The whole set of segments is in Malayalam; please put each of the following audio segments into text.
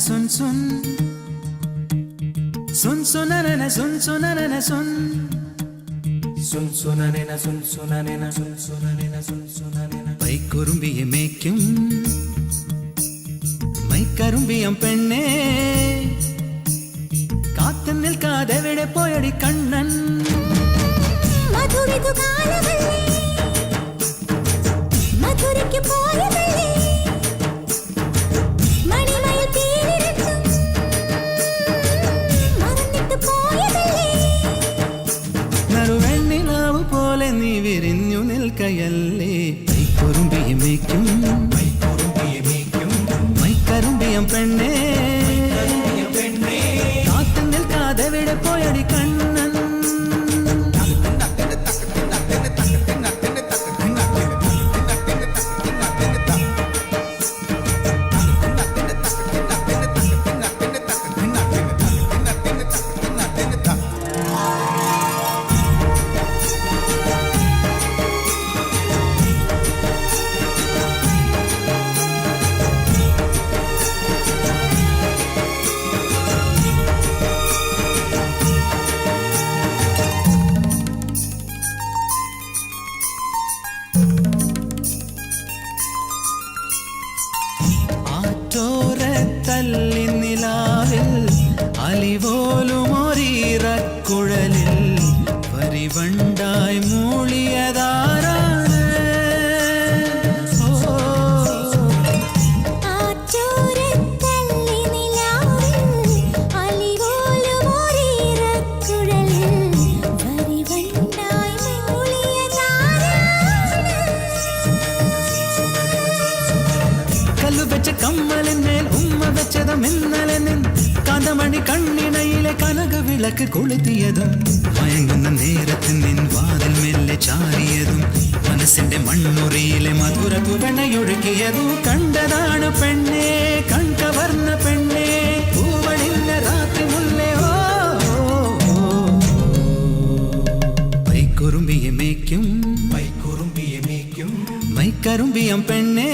sun sun sun sunanana sun sunanana sun sun sunanena sun sunanena sun sunanena sun sunanena പൈക്കുറുമ്പിയെ മേയ്ക്കും മൈക്കറുമ്പിയം പെണ്ണേ കാത്തു നിൽക്കാതെ എവിടെ പോയടി കണ്ണൻ മധുരയ്ക്ക് പോയതല്ലേ മണിമയിൽ തീരിരട്ടും മറന്നിട്ട് പോയതല്ലേ നറുവെണ്ണിലാവ് പോലെ നീ വിരിഞ്ഞു നിൽക്കയല്ലേ പൈക്കുറുമ്പിയെ മേയ്ക്കും മൈക്കറുമ്പിയം പെണ്ണേ കാത്തു നിൽക്കാതെ എവിടെ പോയടി കണ്ണൻ നിലാവിൽ അലിപോലുമൊരീറക്കുഴലിൽ വരിവണ്ടായി മൂളിയതാരാണ് കല്ലു വെച്ച കമ്മലിന്മേൽ ഉമ്മ വെച്ചതും ഇന്നലെ കാന്തമണി കണ്ണിണയിലെ കനക വിളക്ക് കൊളുത്തിയതും മയങ്ങുന്ന നേരത്തിൽ നിൻ വാതിൽ മെല്ലെ ചാരിയതും മനസ്സിന്റെ മണ്ണുറിയിലെ മധുര തുവണയൊഴുകിയതും കണ്ടതാണ് പെണ്ണേ കൺകവർന്ന പെണ്ണേ പൂവണിന്ന രാത്രി മുല്ലേ പൈക്കുറുമ്പിയെ മേയ്ക്കും മൈക്കറുമ്പിയം പെണ്ണേ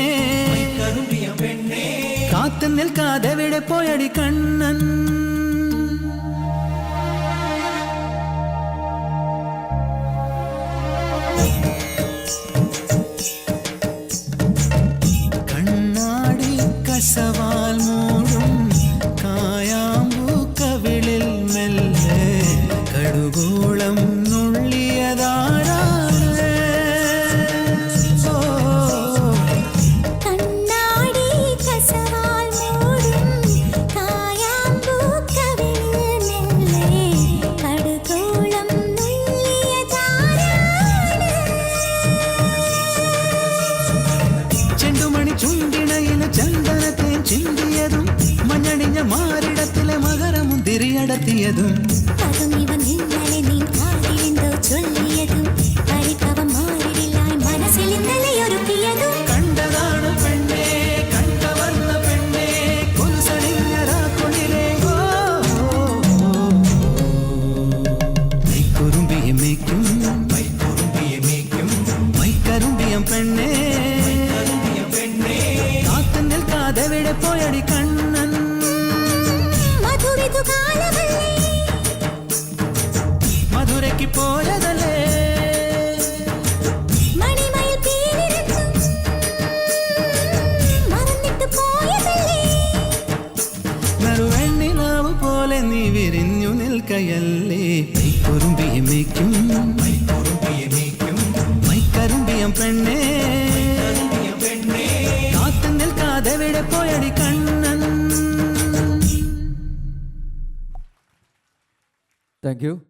കാത്തു നിൽക്കാതെ എവിടെ പോയടി കണ്ണൻ കണ്ണാടി കസവാൽ മൂടും കായാമ്പൂ കവിളിൽ മെല്ലെ കടുകോളം നുള്ളിയതാരാണ് ചുണ്ടിണയിലെ ചന്ദനത്തെ ചിന്തിയതും മഞ്ഞണിഞ്ഞ മാറിടത്തിലെ മകരമുന്തിരിയടത്തിയതും കണ്ടതാണ് പെണ്ണേ കണ്ടവർന്ന പെണ്ണേ കുലുസണിഞ്ഞ രാക്കുളിരേ മൈക്കുറുമ്പിയെ മേയ്ക്കും മൈക്കറുമ്പിയം പെണ്ണേ കാത്തു നിൽക്കാതെ എവിടെ പോയടി കണ്ണൻ മധുരയ്ക്ക് പോയതല്ലേ മണിമയിൽ തീരിരട്ടും മറന്നിട്ട് പോയതല്ലേ നറുവെണ്ണിലാവ് പോലെ നീ വിരിഞ്ഞു നിൽക്കയല്ലേ പൈക്കുറുമ്പിയെ മേയ്ക്കും മൈക്കറുമ്പിയം പെണ്ണേ കാത്തു നിൽക്കാതെ എവിടെ പോയടി കണ്ണൻ. Thank you.